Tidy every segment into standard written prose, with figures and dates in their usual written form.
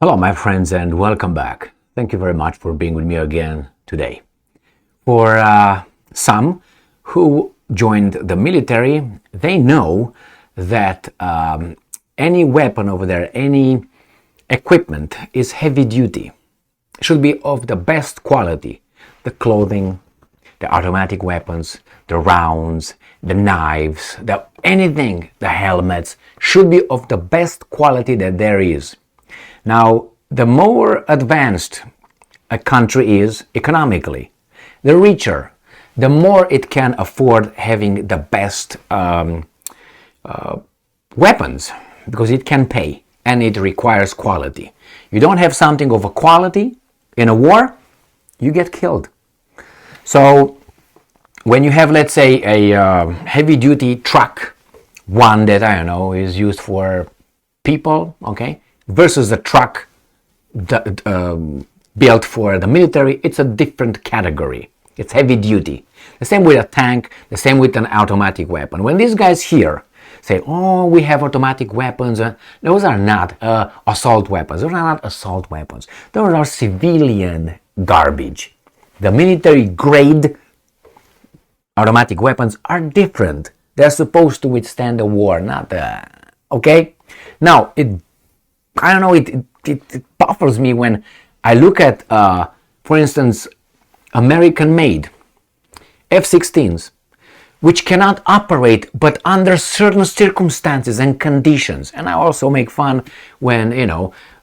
Hello, my friends, and welcome back. Thank you very much for being with me again today. For some who joined the military, they know that any weapon over there, any equipment is heavy duty. It should be of the best quality. The clothing, the automatic weapons, the rounds, the knives, anything, the helmets should be of the best quality that there is. Now, the more advanced a country is economically, the richer, the more it can afford having the best weapons, because it can pay and it requires quality. You don't have something of a quality in a war, you get killed. So when you have, let's say, a heavy-duty truck, one that, I don't know, is used for people, okay, versus a truck built for the military, it's a different category. It's heavy duty. The same with a tank, the same with an automatic weapon. When these guys here say, oh, we have automatic weapons, those are not assault weapons. Those are not assault weapons. Those are civilian garbage. The military grade automatic weapons are different. They're supposed to withstand a war, not okay? Now, it baffles me when I look at, for instance, American-made F-16s, which cannot operate but under certain circumstances and conditions. And I also make fun when,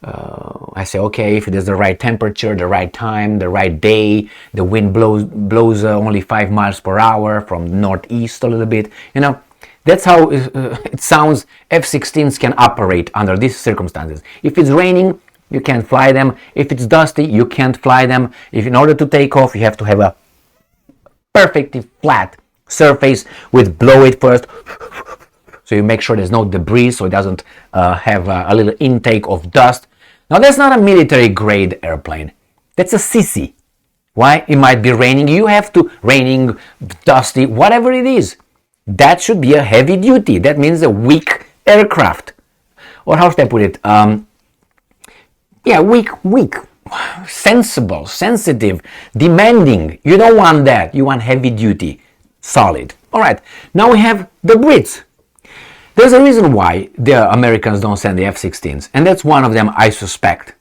I say, okay, if it is the right temperature, the right time, the right day, the wind blows only 5 miles per hour from northeast a little bit, that's how it sounds. F-16s can operate under these circumstances. If it's raining, you can't fly them. If it's dusty, you can't fly them. If in order to take off, you have to have a perfectly flat surface with blow it first. So you make sure there's no debris, so it doesn't have a little intake of dust. Now that's not a military grade airplane. That's a sissy. Why? It might be raining. You have to, raining, dusty, whatever it is. That should be a heavy duty. That means a weak aircraft. Or how should I put it? Weak. Sensible, sensitive, demanding. You don't want that. You want heavy duty. Solid. Alright, now we have the Brits. There's a reason why the Americans don't send the F-16s. And that's one of them, I suspect.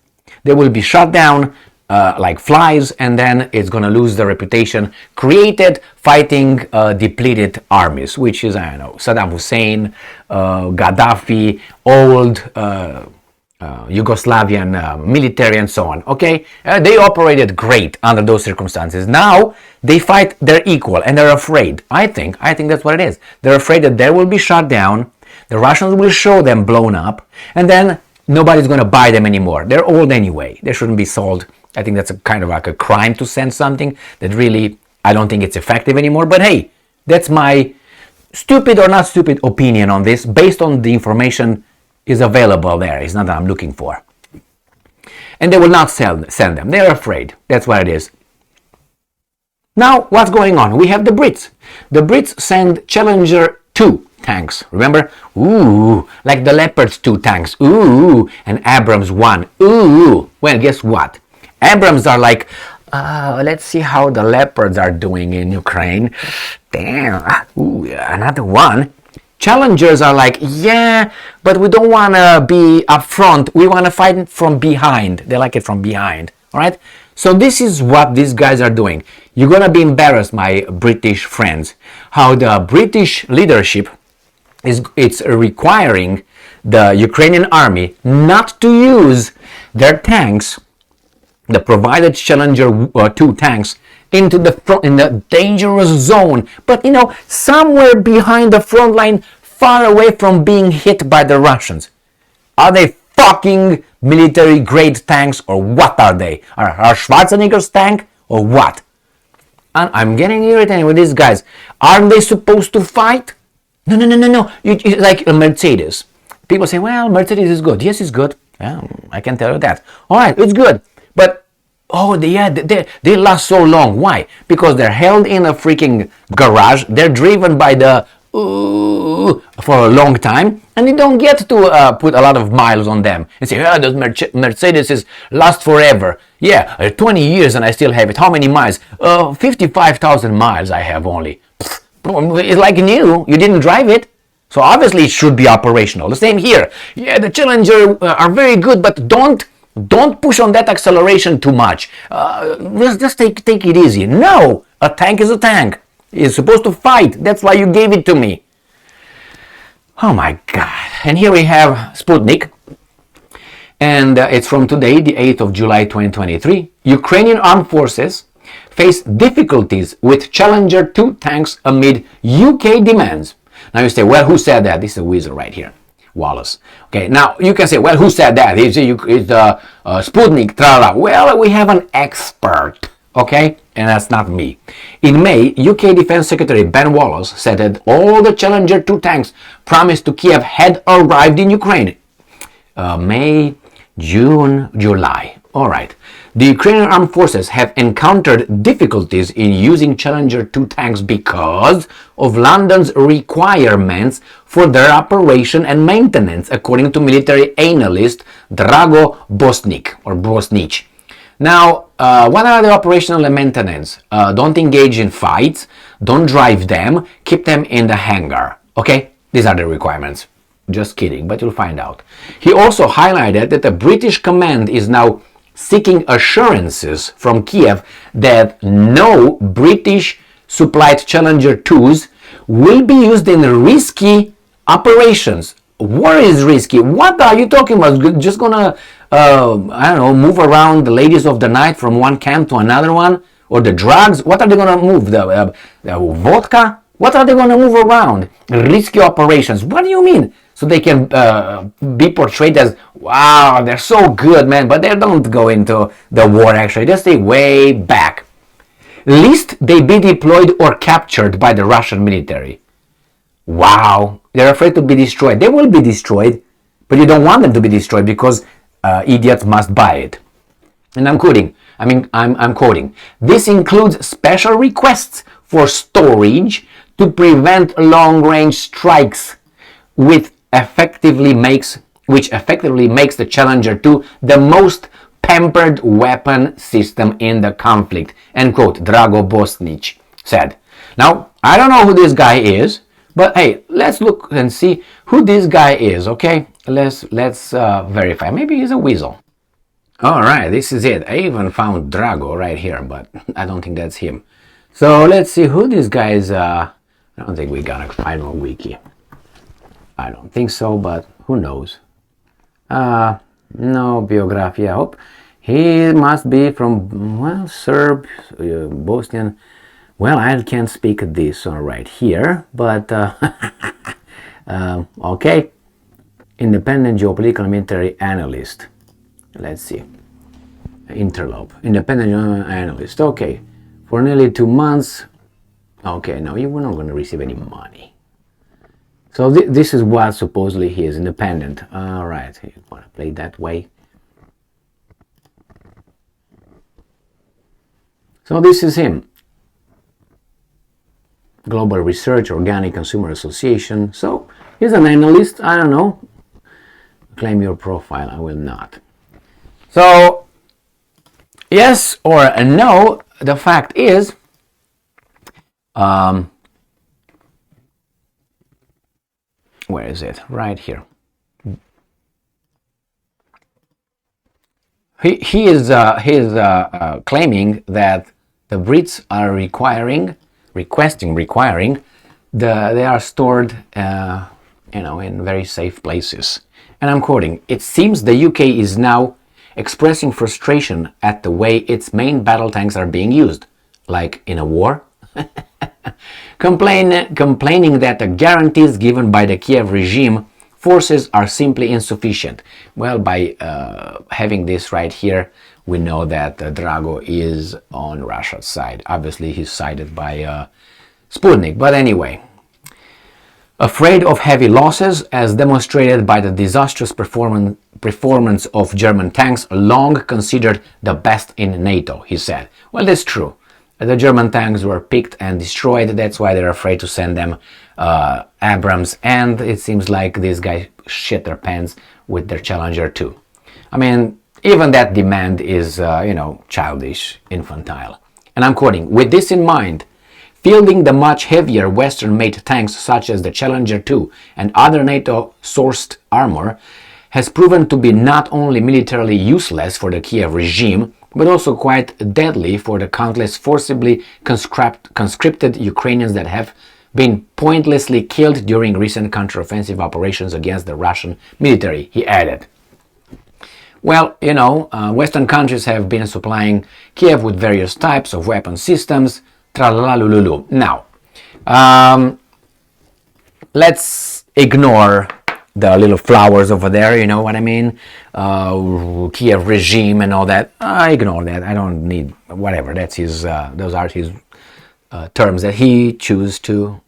They will be shot down like flies, and then it's going to lose the reputation created fighting depleted armies, which is, I don't know, Saddam Hussein, Gaddafi, old Yugoslavian military, and so on. Okay, they operated great under those circumstances. Now they fight their equal, and they're afraid. I think that's what it is. They're afraid that they will be shot down. The Russians will show them blown up, and then nobody's going to buy them anymore. They're old anyway. They shouldn't be sold. I think that's a kind of like a crime to send something that really, I don't think it's effective anymore. But hey, that's my stupid or not stupid opinion on this, based on the information is available there. It's not that I'm looking for. And they will not send them. They're afraid. That's what it is. Now, what's going on? We have the Brits. The Brits send Challenger 2 tanks. Remember? Ooh, like the Leopard 2 tanks. Ooh, and Abrams 1. Ooh. Well, guess what? Abrams are like, let's see how the Leopards are doing in Ukraine. Damn. Ooh, another one. Challengers are like, yeah, but we don't want to be up front. We want to fight from behind. They like it from behind. All right? So this is what these guys are doing. You're going to be embarrassed, my British friends, how the British leadership it's requiring the Ukrainian army not to use their tanks, the provided Challenger 2 tanks, into the front, in the dangerous zone, but somewhere behind the front line, far away from being hit by the Russians. Are they fucking military grade tanks, or what are they? Are Schwarzenegger's tank, or what? And I'm getting irritated with these guys. Aren't they supposed to fight? No. It's like a Mercedes. People say, well, Mercedes is good. Yes, it's good. Yeah, I can tell you that. All right, it's good. But they last so long. Why? Because they're held in a freaking garage. They're driven by the for a long time, and you don't get to put a lot of miles on them and say, oh, those Mercedes last forever. Yeah, 20 years and I still have it. How many miles? 55,000 miles I have only. It's like new. You didn't drive it. So obviously it should be operational. The same here. Yeah, the Challenger are very good, but don't push on that acceleration too much. Just take it easy. No, a tank is a tank. It's supposed to fight. That's why you gave it to me. Oh my God. And here we have Sputnik. And it's from today, the 8th of July 2023. Ukrainian armed forces face difficulties with Challenger 2 tanks amid UK demands. Now you say, well, who said that? This is a wizard right here, Wallace. Okay, now you can say, well, who said that? It's Sputnik, tra-la. Well, we have an expert, okay? And that's not me. In May, UK Defense Secretary Ben Wallace said that all the Challenger 2 tanks promised to Kiev had arrived in Ukraine. May, June, July. All right. The Ukrainian armed forces have encountered difficulties in using Challenger 2 tanks because of London's requirements for their operation and maintenance, according to military analyst Drago Bosnich. Now, what are the operational and maintenance? Don't engage in fights, don't drive them, keep them in the hangar. Okay? These are the requirements. Just kidding, but you'll find out. He also highlighted that the British command is now seeking assurances from Kiev that no British supplied Challenger 2s will be used in risky operations. War is risky. What are you talking about? Just gonna, I don't know, move around the ladies of the night from one camp to another one? Or the drugs? What are they gonna move? The vodka? What are they gonna move around? Risky operations. What do you mean? So they can be portrayed as, wow, they're so good, man, but they don't go into the war actually. They stay way back. Lest they be deployed or captured by the Russian military. Wow, they're afraid to be destroyed. They will be destroyed, but you don't want them to be destroyed because idiots must buy it. And I'm quoting. I'm quoting. This includes special requests for storage to prevent long-range strikes, which effectively makes the Challenger 2 the most pampered weapon system in the conflict. End quote. Drago Bosnich said. Now, I don't know who this guy is, but hey, let's look and see who this guy is, okay? Let's verify. Maybe he's a weasel. All right, this is it. I even found Drago right here, but I don't think that's him. So let's see who this guy is. I don't think we got a final wiki. I don't think so, but who knows? No biography, I hope. He must be from, well, Serb, Bosnian. Well, I can't speak this right here, but okay. Independent geopolitical military analyst. Let's see. Interlope. Independent analyst. Okay. For nearly 2 months. Okay, no, you were not going to receive any money. So this is what supposedly he is, independent. All right, you want to play that way. So this is him. Global Research Organic Consumer Association. So he's an analyst. I don't know. Claim your profile. I will not. So yes or no, the fact is where is it? Right here. He is claiming that the Brits are requiring they are stored in very safe places. And I'm quoting, it seems the UK is now expressing frustration at the way its main battle tanks are being used, like in a war. Complaining that the guarantees given by the Kiev regime forces are simply insufficient. Well, by having this right here, we know that Drago is on Russia's side. Obviously, he's sided by Sputnik. But anyway, afraid of heavy losses, as demonstrated by the disastrous performance of German tanks, long considered the best in NATO, he said. Well, that's true. The German tanks were picked and destroyed. That's why they're afraid to send them Abrams. And it seems like these guys shit their pants with their Challenger too. I mean, even that demand is, childish, infantile. And I'm quoting, with this in mind, fielding the much heavier Western-made tanks such as the Challenger 2 and other NATO-sourced armor has proven to be not only militarily useless for the Kiev regime, but also quite deadly for the countless forcibly conscripted Ukrainians that have been pointlessly killed during recent counteroffensive operations against the Russian military, he added. Well, Western countries have been supplying Kiev with various types of weapon systems, tra-la-la-lu-lu-lu. Now, let's ignore the little flowers over there, you know what I mean? Kiev regime and all that. I ignore that. I don't need whatever. That's his. Those are his terms that he chooses to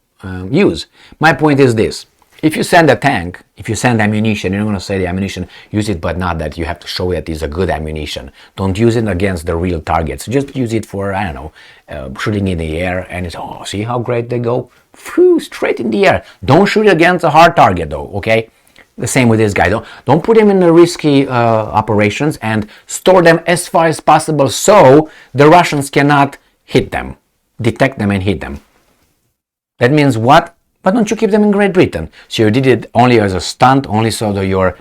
use. My point is this: if you send a tank, if you send ammunition, you're going to say the ammunition, use it, but not that you have to show it is a good ammunition. Don't use it against the real targets. Just use it for, I don't know, shooting in the air, and it's, oh, see how great they go? Phew, straight in the air. Don't shoot it against a hard target, though, okay? The same with this guy. Don't put him in the risky operations, and store them as far as possible so the Russians cannot hit them, detect them and hit them. That means what? Why don't you keep them in Great Britain? So you did it only as a stunt, only so that your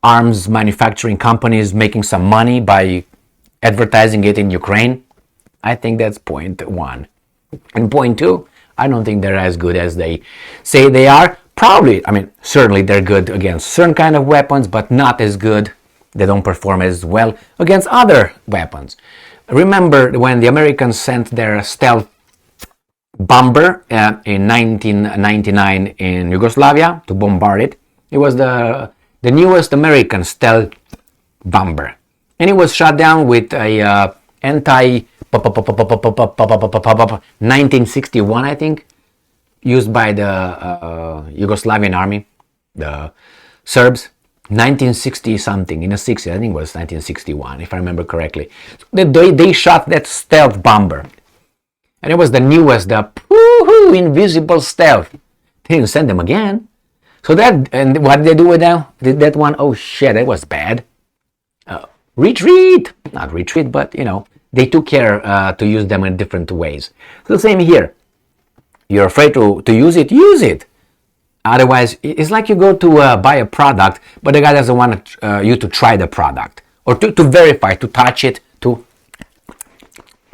arms manufacturing company is making some money by advertising it in Ukraine? I think that's point one. And point two, I don't think they're as good as they say they are. Probably, I mean, certainly they're good against certain kind of weapons, but not as good. They don't perform as well against other weapons. Remember when the Americans sent their stealth bomber in 1999 in Yugoslavia to bombard it? It was the newest American stealth bomber, and it was shot down with a anti 1961, I think, used by the Yugoslavian army, the Serbs. 1960 something, in the 60s, I think it was 1961 if I remember correctly. They shot that stealth bomber. And it was the newest, the invisible stealth. They didn't send them again. So that, and what did they do with that one? Oh shit, that was bad. Retreat! Not retreat, but they took care to use them in different ways. So the same here. You're afraid to use it, use it. Otherwise, it's like you go to buy a product, but the guy doesn't want you to try the product. Or to verify, to touch it, or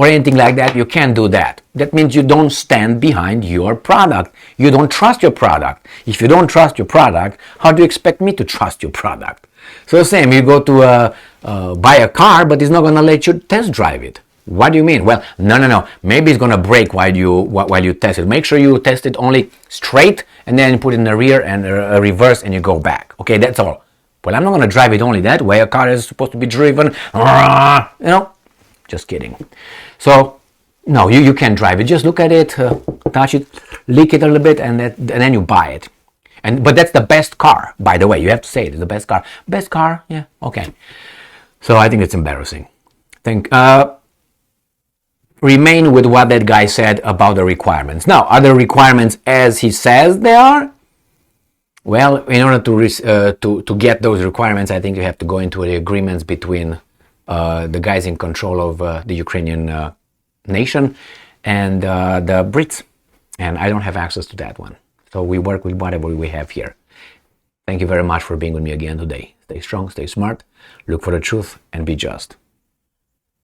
anything like that. You can't do that. That means you don't stand behind your product. You don't trust your product. If you don't trust your product, how do you expect me to trust your product? So the same, you go to buy a car, but he's not going to let you test drive it. What do you mean? Well, no. Maybe it's going to break while you test it. Make sure you test it only straight, and then you put it in the rear and reverse, and you go back. Okay, that's all. Well, I'm not going to drive it only that way. A car is supposed to be driven, Just kidding. So, no, you can't drive it. Just look at it, touch it, lick it a little bit, and then you buy it. But that's the best car, by the way. You have to say it. It's the best car. Best car? Yeah, okay. So I think it's embarrassing. Remain with what that guy said about the requirements. Now, are the requirements as he says they are? Well, in order to get those requirements, I think you have to go into the agreements between the guys in control of the Ukrainian nation and the Brits. And I don't have access to that one. So we work with whatever we have here. Thank you very much for being with me again today. Stay strong, stay smart, look for the truth, and be just.